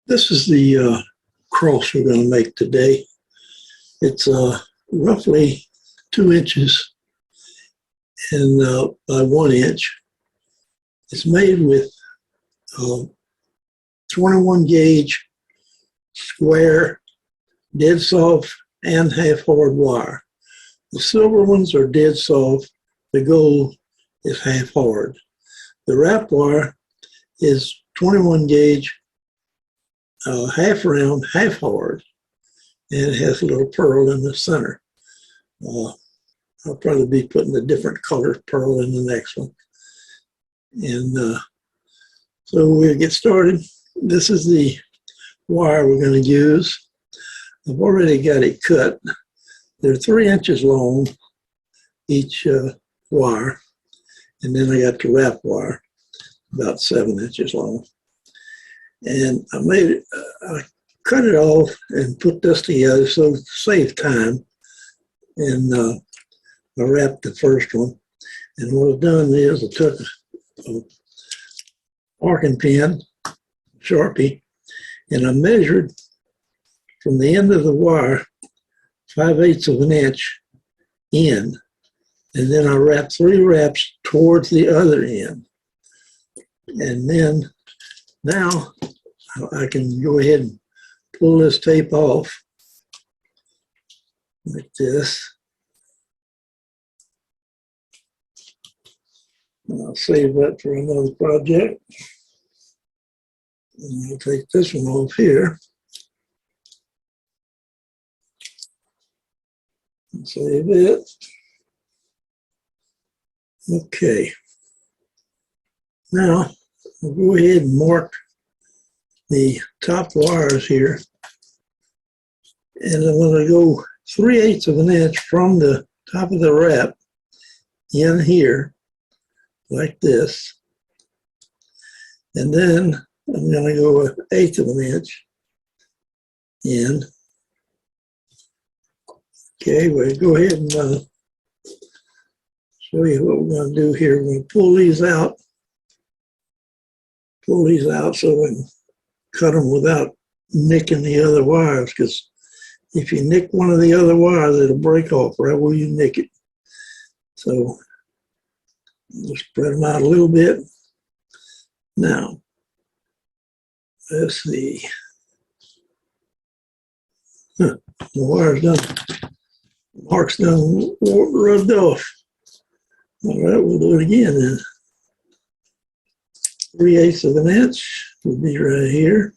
This is the cross we're going to make today. It's roughly 2 inches and by 1 inch. It's made with 21 gauge square, dead soft, and half hard wire. The silver ones are dead soft. The gold is half hard. The wrap wire is 21 gauge, half round, half hard, and it has a little pearl in the center. I'll probably be putting a different color pearl in the next one. And so we'll get started. This is the wire we're going to use. I've already got it cut. They're 3 inches long, each wire. And then I got the wrap wire, about 7 inches long. And I cut it off and put this together so to save time. And I wrapped the first one. And what I've done is I took a marking pen, Sharpie, and I measured from the end of the wire 5/8 of an inch in, and then I wrapped 3 wraps towards the other end. And then now I can go ahead and pull this tape off like this. And I'll save that for another project. And I'll take this one off here. And save it. Okay. Now, I'll go ahead and mark the top wires here. And I'm going to go 3/8 of an inch from the top of the wrap in here, like this. And then I'm going to go 1/8 of an inch in. Okay, we'll go ahead and show you what we're going to do here. We're going to pull these out so we can cut them without nicking the other wires, because if you nick one of the other wires, it'll break off right where you nick it. So just spread them out a little bit. Now, let's see. The wire's done. Mark's done rubbed off. All right, we'll do it again then. 3/8 of an inch would be right here.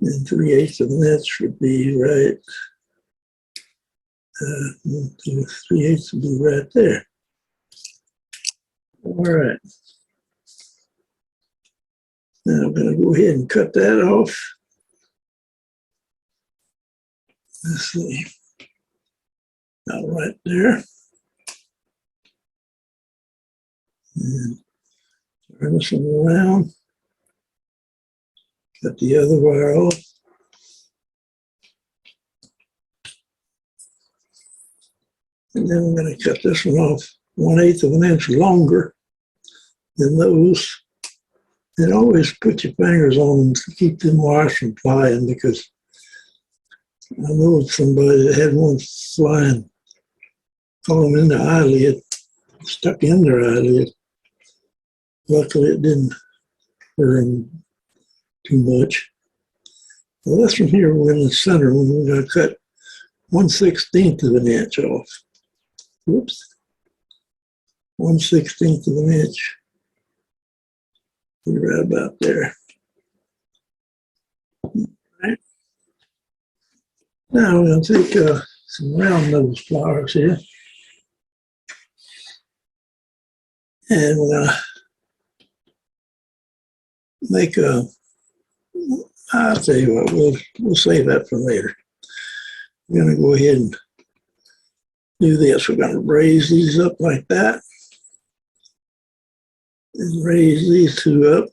And 3/8 of an inch would be right, 3/8 would be right there. All right. Now I'm going to go ahead and cut that off. Let's see. Now right there. And turn this one around. Cut the other wire off. And then I'm going to cut this one off 1/8 of an inch longer than those. And always put your fingers on them to keep them wires from flying, because I know of somebody that had one flying, falling in the eyelid, stuck in their eyelid. Luckily, it didn't hurt them too much. Well, this one here, we're in the center one. We're going to cut 1/16 of an inch off. Whoops. 1/16 of an inch. Be right about there. All right. Now we're going to take some round nose flowers here. And we're going to make a, I'll tell you what, we'll save that for later. We're going to go ahead and do this. We're going to raise these up like that. And raise these two up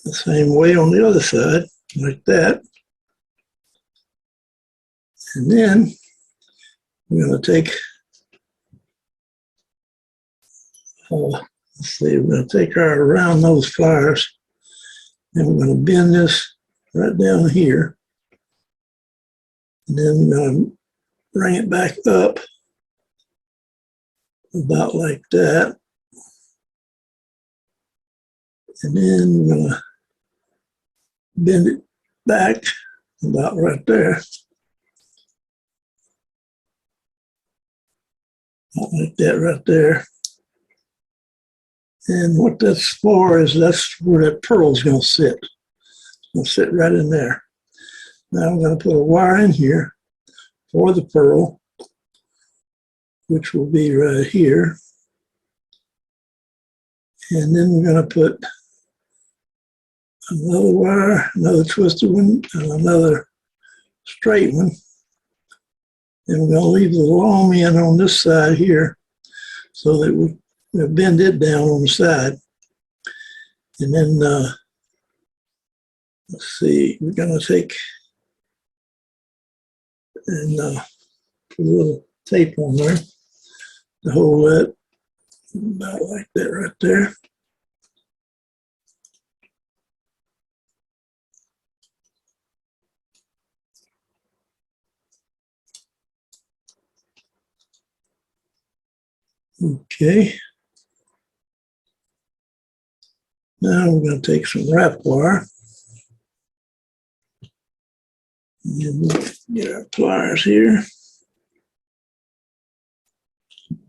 the same way on the other side, like that. And then we're going to take, let's see, we're going to take our round nose flowers Then we're going to bend this right down here. And then we're going to bring it back up about like that. And then we're going to bend it back about right there. About like that right there. And what that's for is that's where that pearl is going to sit. It's going to sit right in there. Now I'm going to put a wire in here for the pearl, which will be right here. And then we're going to put another wire, another twisted one, and another straight one. And we're going to leave the long end on this side here so that we bend it down on the side. And then, let's see, we're going to take and put a little tape on there to hold that about like that right there. Okay. Now we're going to take some wrap wire. And we'll get our pliers here.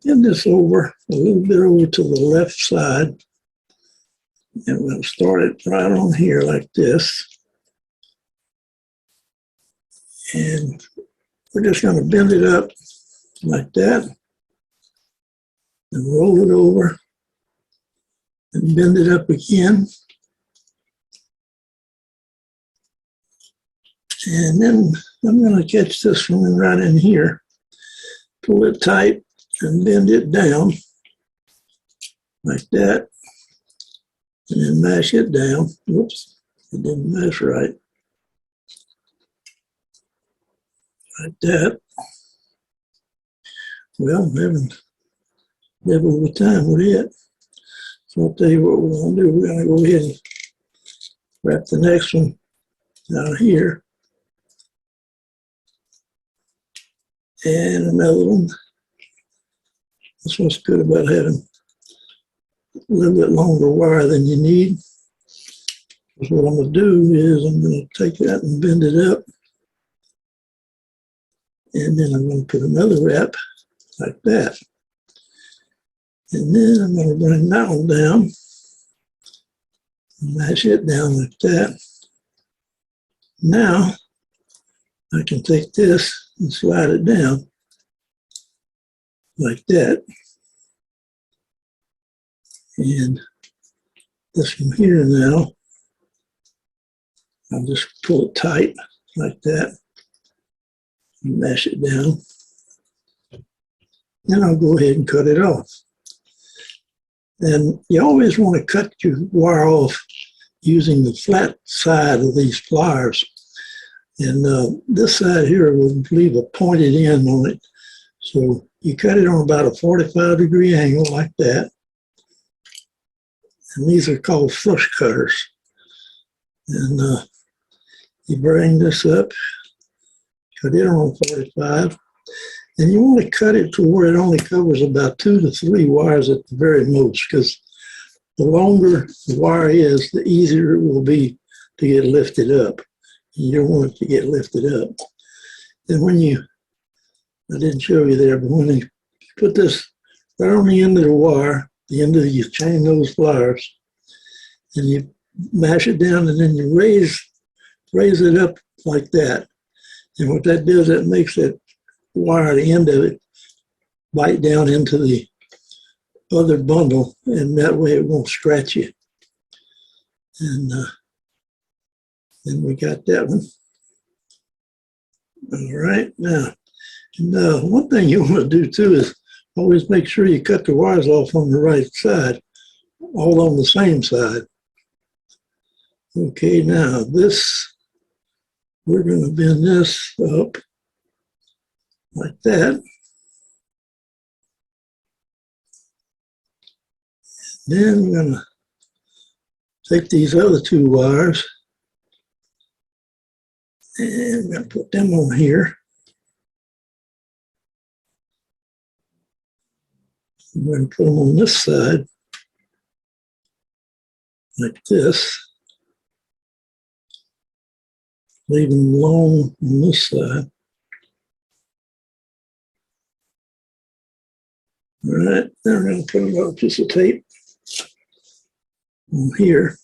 Bend this over a little bit over to the left side. And we're going to start it right on here like this. And we're just going to bend it up like that. And roll it over. And bend it up again. And then I'm going to catch this one right in here. Pull it tight and bend it down like that. And then mash it down. Whoops, it didn't mash right. Like that. Well, I'm having devil of a time with it. So I'll tell you what we're going to do. We're going to go ahead and wrap the next one down here. And another one. That's what's good about having a little bit longer wire than you need. Because what I'm going to do is I'm going to take that and bend it up. And then I'm going to put another wrap like that. And then I'm going to bring that one down. And mash it down like that. Now, I can take this and slide it down like that. And this from here now, I'll just pull it tight like that. And mash it down. Then I'll go ahead and cut it off. And you always want to cut your wire off using the flat side of these pliers. And this side here will leave a pointed end on it. So you cut it on about a 45-degree angle like that. And these are called flush cutters. And you bring this up, cut it on 45. And you want to cut it to where it only covers about 2 to 3 wires at the very most, because the longer the wire is, the easier it will be to get lifted up. You don't want it to get lifted up. Then when I didn't show you there, but when you put this right on the end of the wire, you chain those pliers, and you mash it down, and then you raise it up like that. And what that does, that makes that wire at the end of it bite down into the other bundle, and that way it won't scratch you. And then we got that one. All right, now, and one thing you want to do too is always make sure you cut the wires off on the right side, all on the same side. Okay, now we're going to bend this up like that. Then we're going to Take these other two wires and we're going to put them on here. I'm going to put them on this side like this. Leave them long on this side. All right, then we're going to put another piece of tape on here.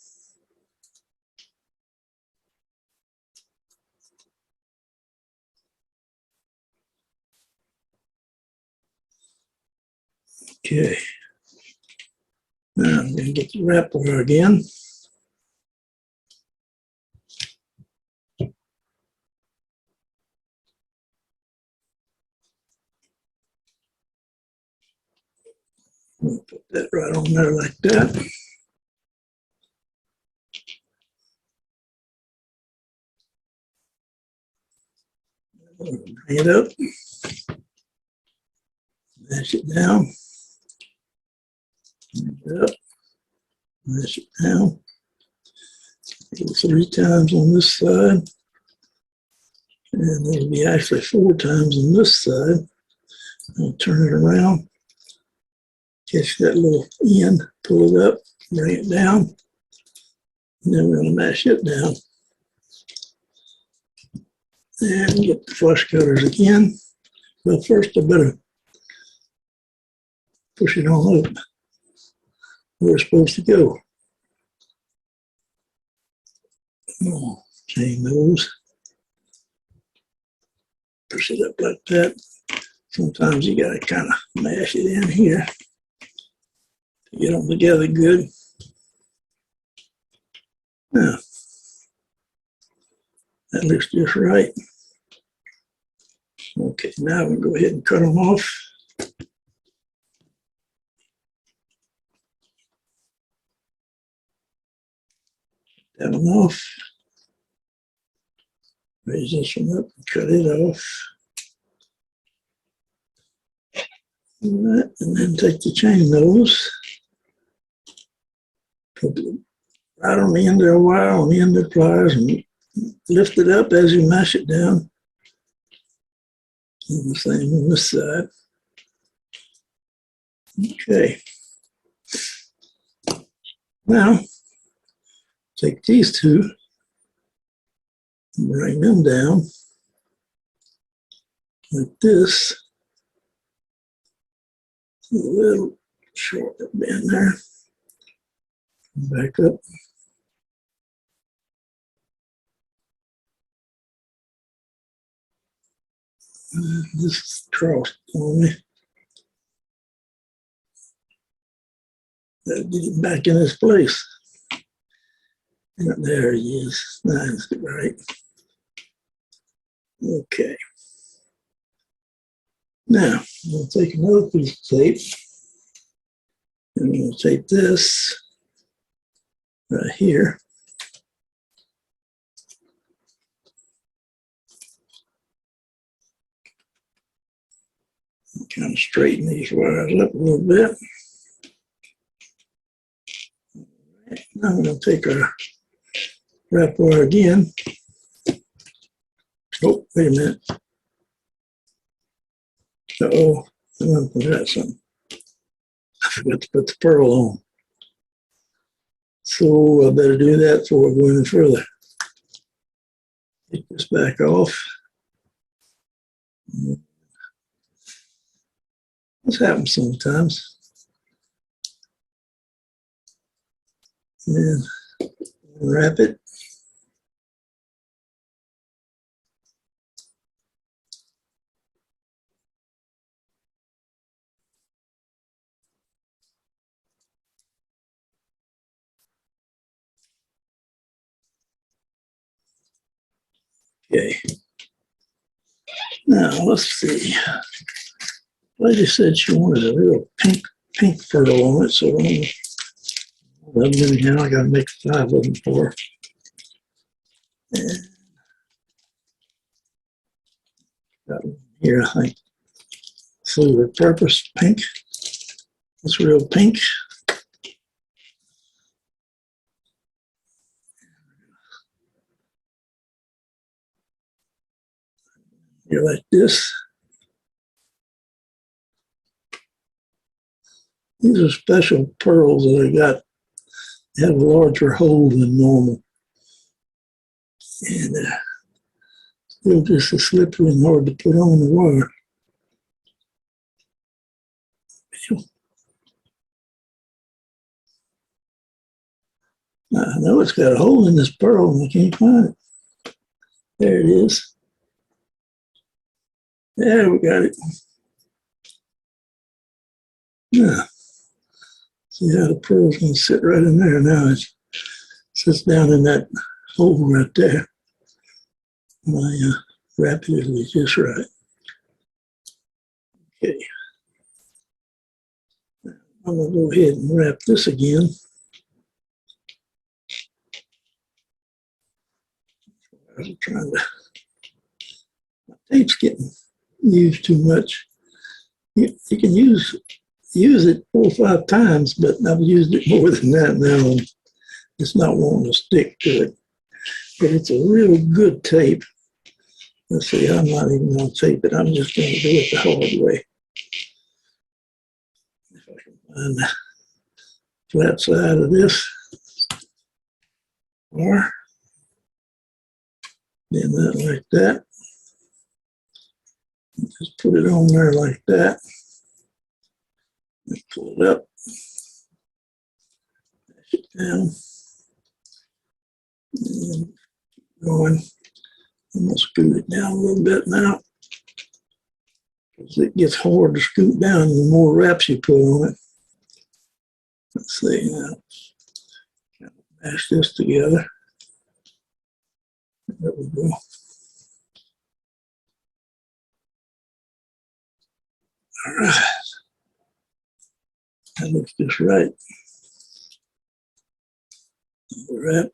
Okay. Now I'm going to get the wrap wire again. We'll put that right on there like that. Bring it up. Mash it down. Bring it up. Mash it down. Go 3 times on this side. And it'll be actually 4 times on this side. I'll turn it around. Catch that little end, pull it up, bring it down. And then we're going to mash it down. And get the flush cutters again. But first I better push it on up where it's supposed to go. Oh, chain those. Push it up like that. Sometimes you got to kind of mash it in here to get them together good. Now, that looks just right. Okay, now we'll go ahead and cut them off. That one off. Raise this one up and cut it off. All right, and then take the chain nose. Put it right on the end of the wire, on the end of the pliers, and lift it up as you mash it down. And the same on this side. Okay. Now, take these two and bring them down like this. A little short bend there. Back up. This is crossed on me. That'll get it back in its place. And there he is. That's right. Okay. Now, we'll take another piece of tape. And we'll take this right here. Kind of straighten these wires up a little bit. Right, now I'm going to take our wrap wire again. Oh, wait a minute. Uh-oh, I forgot something. I forgot to put the pearl on. So I better do that before we go any further. Take this back off. This happens sometimes. And wrap it. Okay. Now let's see. Lady said she wanted a real pink pearl on it, so I'm anyhow, I gotta make 5 of them for her. And got one here, I think. Silver purpose pink. It's real pink. here like this. These are special pearls that I got. They have a larger hole than normal. And still just as slippery and hard to put on the wire. I know it's got a hole in this pearl and I can't find it. There it is. There, we got it. Yeah. See how the pearl's going to sit right in there. Now it sits down in that hole right there. I wrap it just right. Okay. I'm going to go ahead and wrap this again. I was trying to, my tape's getting used too much. You can use it 4 or 5 times, but I've used it more than that now. And it's not wanting to stick to it. But it's a real good tape. Let's see, I'm not even going to tape it. I'm just going to do it the hard way. If I can find the flat side of this. Or then that like that. Just put it on there like that. And pull it up. Push it down. And keep going. I'm going to scoot it down a little bit now. Because it gets hard to scoot down the more wraps you put on it. Let's see now. Kind of mash this together. There we go. All right. That looks just right. Wrap.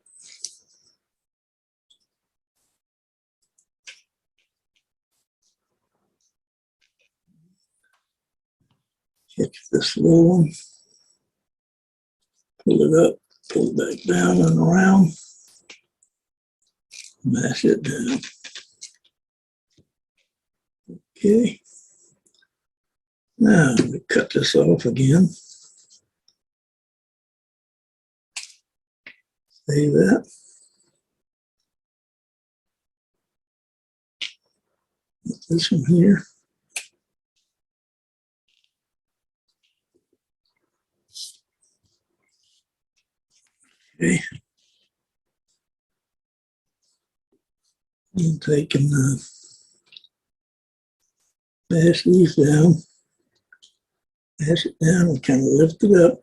Catch this little one. Pull it up, pull it back down and around. Mash it down. Okay. Now we cut this off again. Save that. Put this one here. Okay. And take and mash these down. Mash it down and kind of lift it up.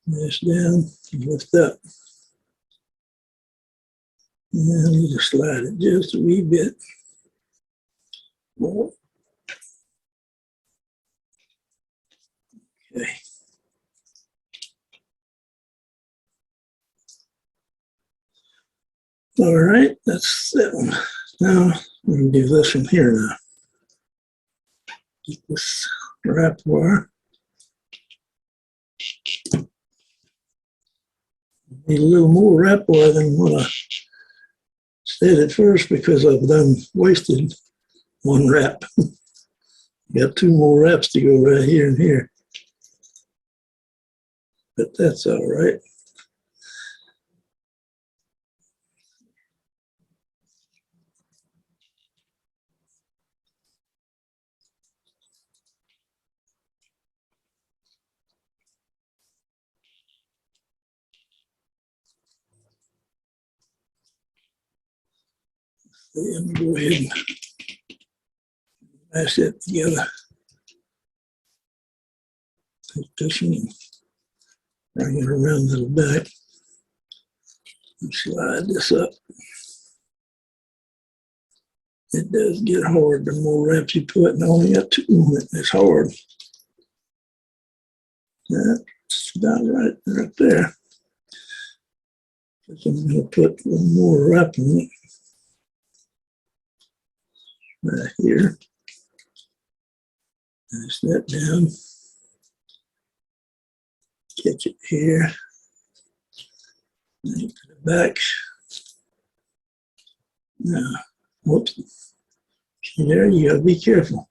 Mash down and lift up. And then you just slide it just a wee bit more. Okay. All right, that's that one. Now we're going to do this one here now. Get this wrap wire. Need a little more wrap wire than what I said at first because I've done wasted one wrap. Got 2 more wraps to go right here and here. But that's all right. Let me go ahead and mash that together. Take this one and bring it around to the back. And slide this up. It does get hard the more wraps you put, and I only got 2 on it. It's hard. That's about right there. So I'm going to put one more wrap on it. Right here. Mash that down. Catch it here. Then to the back. Now, Whoops. See there, you gotta be careful.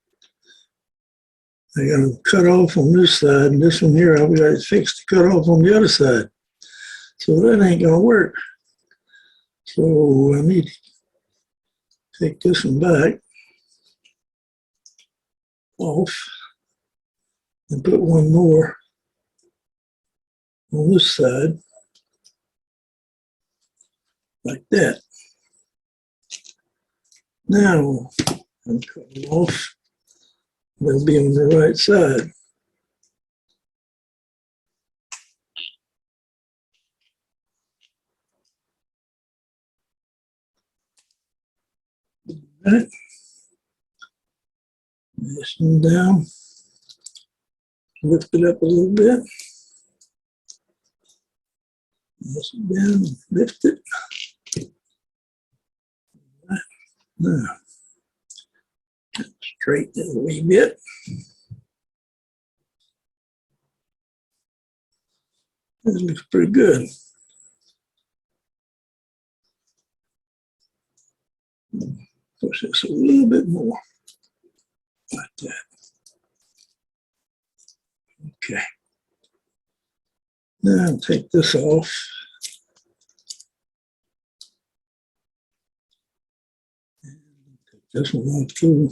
I got to cut off on this side, and this one here, I've got it fixed to cut off on the other side. So that ain't gonna work. So I need to take this one back off and put one more on this side, like that. Now I'm cutting off. They'll be on the right side. Right. This one down. Lift it up a little bit. This one down. Lift it. Right. Now, straighten it a wee bit. This looks pretty good. Push this a little bit more, like that. Okay. Now I'll take this off. And take this one off too.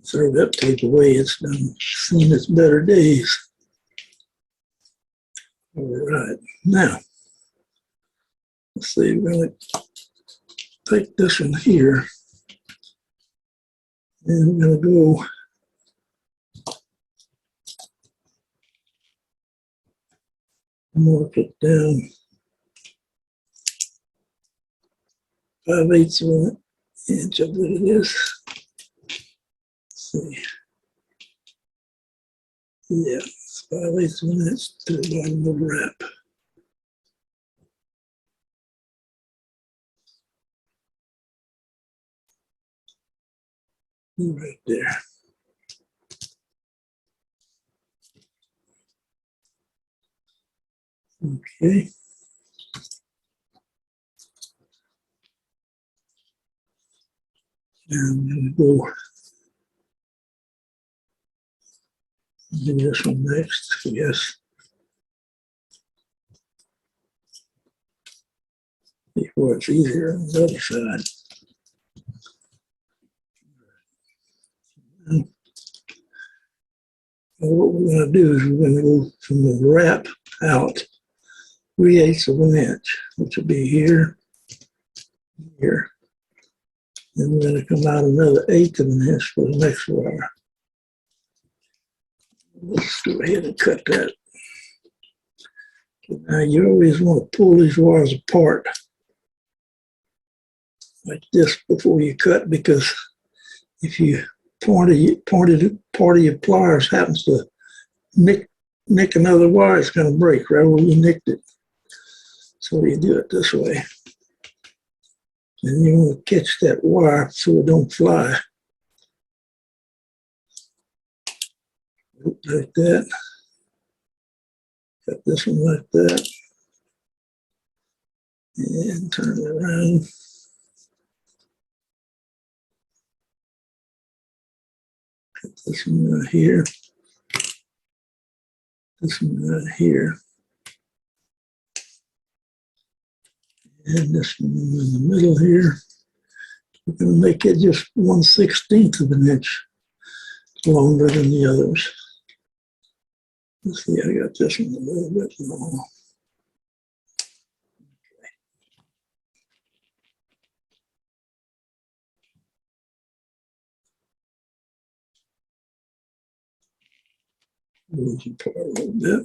Throw that tape away. It's done seen its better days. All right. Now, let's see, we're going to take this one here. And we're going to go mark it down 5/8 of an inch of what it is. Let's see. Yeah, it's 5/8 of an inch to the bottom of the wrap. Right there. Okay. And I'm going to go do this one next, I guess. Before it's easier on the other side. And what we're going to do is we're going to go from the wrap out 3/8 of an inch, which will be here, here. Then we're going to come out another 1/8 of an inch for the next wire. Let's go ahead and cut that. Now you always want to pull these wires apart like this before you cut, because if you part of your pliers happens to nick another wire, it's going to break right where you nicked it. So you do it this way. And you want to catch that wire so it don't fly. Like that. Cut this one like that. And turn it around. Cut this one right here. This one right here. And this one in the middle here. We're going to make it just 1/16 of an inch longer than the others. Let's see, I got this one a little bit long. Move it apart a little bit.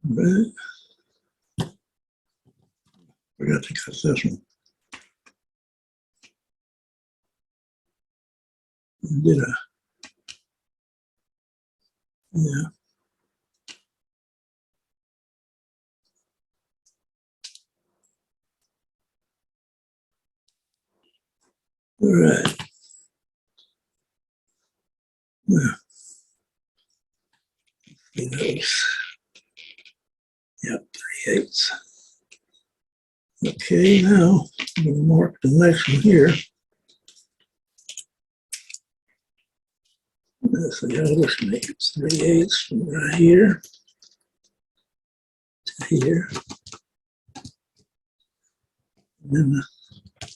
Right. Forgot to cut this one. Did I? Yeah. All right. Now, see those. Yep, 3/8. Okay, now I'm going to mark the next one here. Let's see how this makes it. 3/8 from right here to here. And then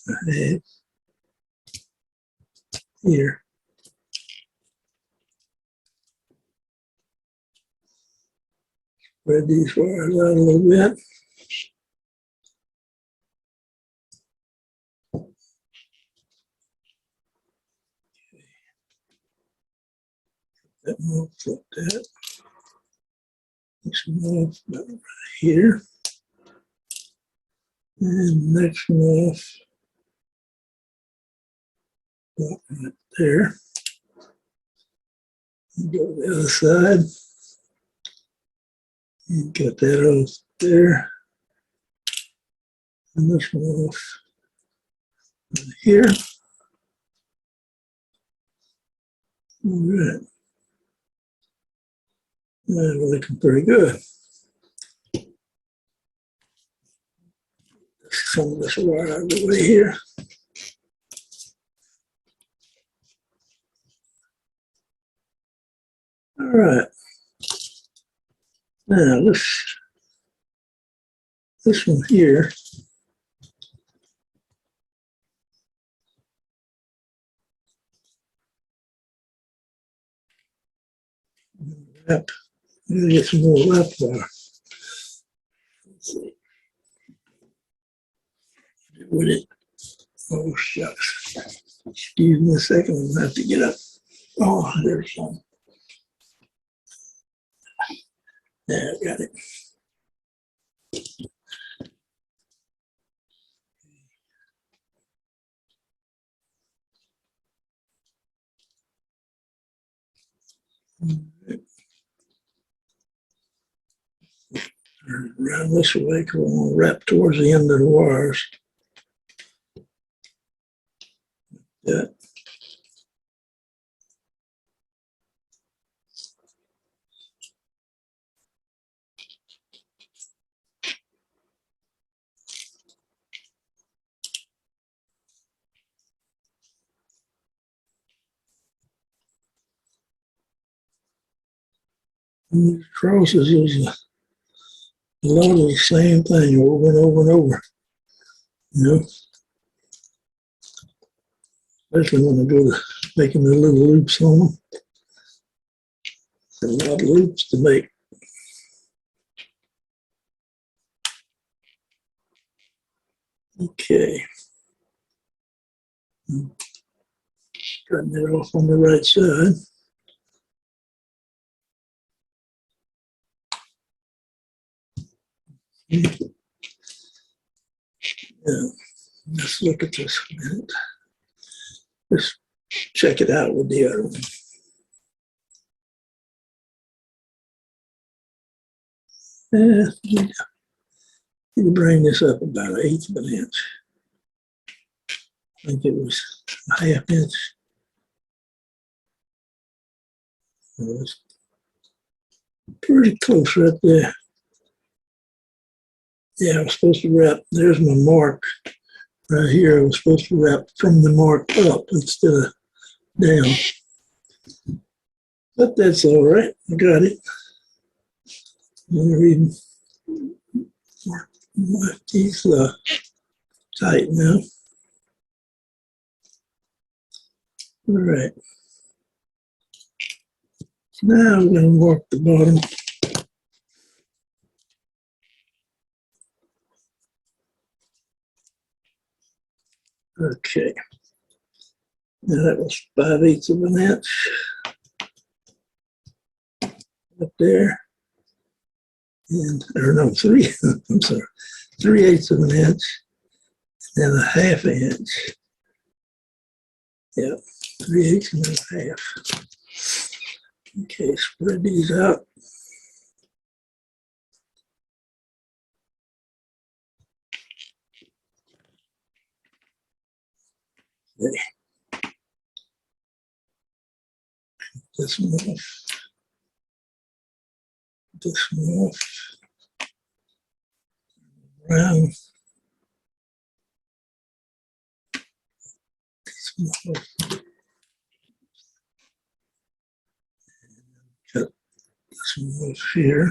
a half here. Spread these wires out a little bit. That one flip that. Next one off about right here. And next one off about right there. And go to the other side. And get that off there. And this one off right here. All right. That's looking pretty good. Some of this wire out of the way here. All right. Now this one here. Wrap. I'm gonna get some more wrap wire. Let's see. With it. Oh shucks. Excuse me a second. I'm gonna have to get up. Oh, there's some. There, I got it. Around this way, because I'm going to wrap towards the end of the wires. Yeah. And these crosses is a lot of the same thing over and over and over. You know, especially when I go to making the little loops on them. There's a lot of loops to make. Okay. Cutting it off on the right side. Yeah. Let's look at this a minute. Let's check it out with the other one. You can bring this up about 1/8 of an inch. I think it was a 1/2 inch. It was pretty close right there. Yeah, I was supposed to wrap, there's my mark right here. I was supposed to wrap from the mark up instead of down. But that's all right. I got it. I'm reading. My teeth tight now. All right. Now I'm going to mark the bottom. Okay. Now that was 5/8 of an inch up there. And, or no, I'm sorry, 3/8 of an inch and a 1/2 inch. Yeah, 3/8 and a 1/2. Okay, spread these out. Okay. This one off. This one off. around. Cut this one off here.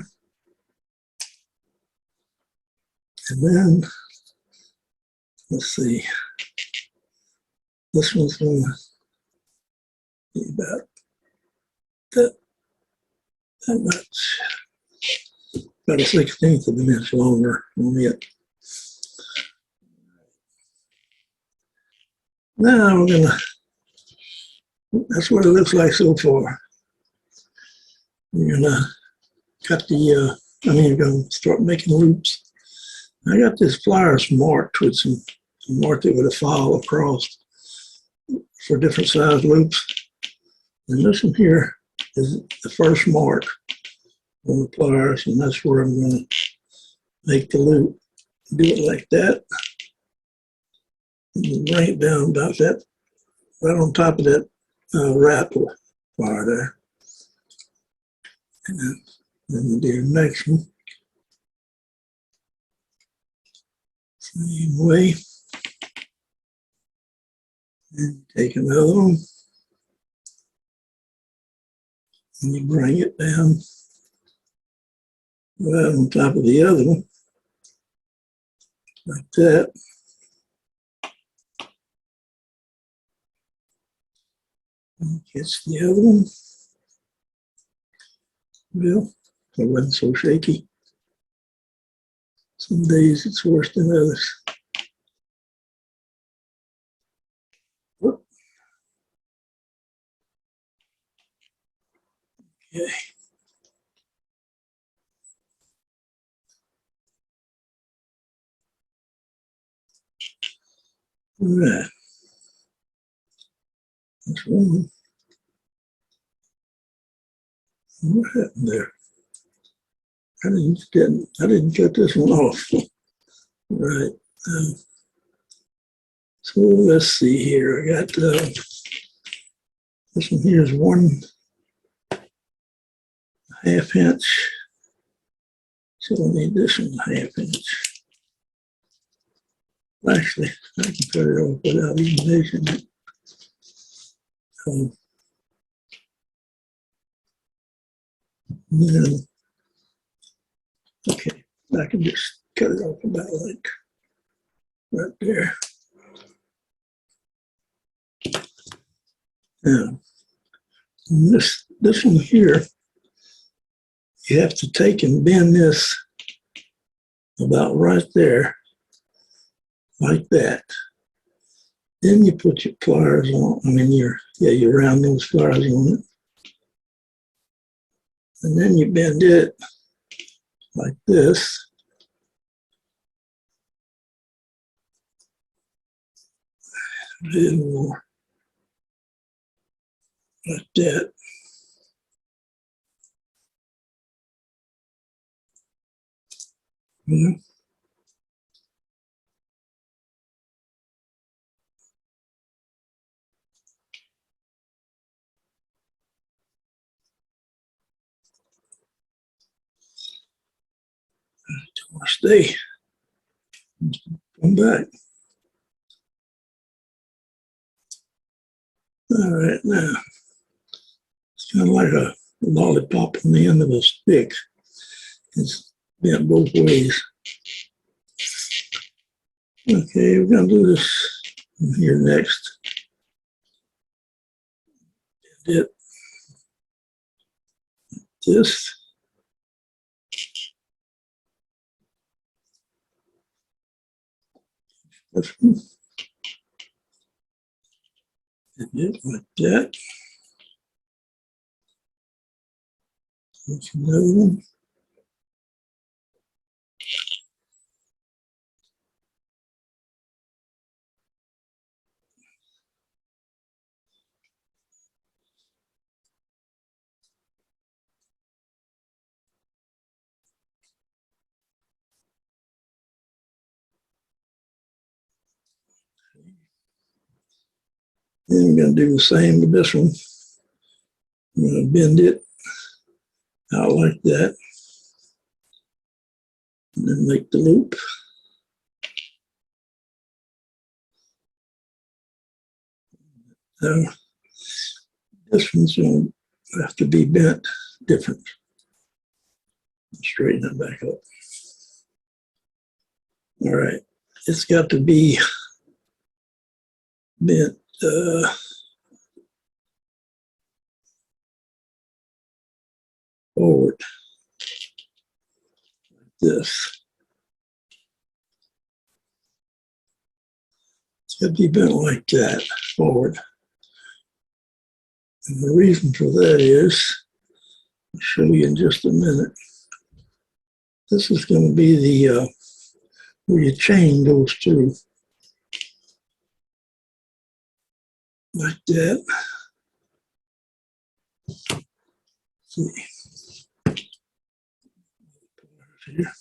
And then, let's see, this one's going to be about that much, about a 1/16 of an inch longer on it. Now we're gonna, that's what it looks like so far. You're gonna cut the, you're gonna start making loops. I got this pliers marked with some, marked it with a file across for different size loops. And this one here is the first mark on the pliers, and that's where I'm gonna make the loop. Do it like that. And bring it down about that, right on top of that wrap wire there. And then you do the next one. Same way. And take another one. And you bring it down right on top of the other one. Like that. And catch the other one. Well, it wasn't so shaky. Some days it's worse than others. Whoop. Okay. All right. That's one. What happened there? I didn't cut this one off. Right. So let's see here. I got this one here is 1/2 inch. So I need this 1/2 inch. Actually, I can cut it off without even measuring it. Then, okay, I can just cut it off about like right there. Now, this one here, you have to take and bend this about right there, like that. Then you put your pliers on. You round those pliers on it, and then you bend it like this. A little more like that. Yeah. Stay. Come back. All right, now it's kind of like a lollipop on the end of a stick. It's bent both ways. Okay, we're gonna do this here next. Did this. This one. Did it like that. That's another one. Then we're going to do the same with this one. I'm going to bend it out like that. And then make the loop. So this one's going to have to be bent different. Straighten it back up. All right, it's got to be bent forward like this. It's got to be bent like that, forward. And the reason for that is, I'll show you in just a minute. This is going to be the where your chain goes through. Like that. See. Here.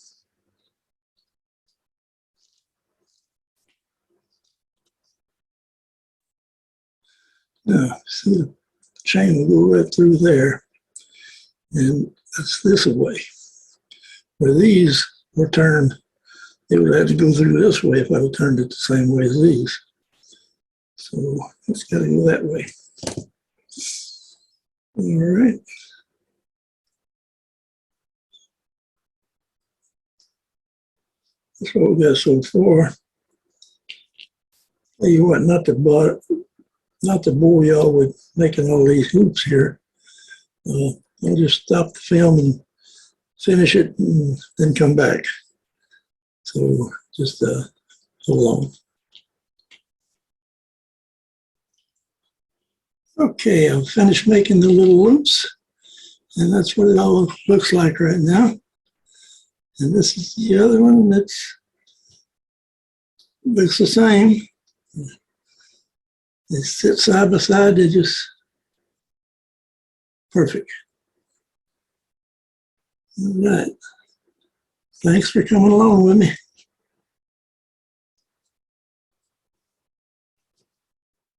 Now, see, the chain will go right through there, and that's this way. Where these were turned, it would have to go through this way if I would turned it the same way as these. So it's got to go that way. All right. That's what we got so far. Tell you what, not to bore y'all with making all these hoops here. I'll just stop the film and finish it and then come back. So just hold on. Okay, I've finished making the little loops, and that's what it all looks like right now. And this is the other one that looks the same. They sit side by side, they're just perfect. All right. Thanks for coming along with me.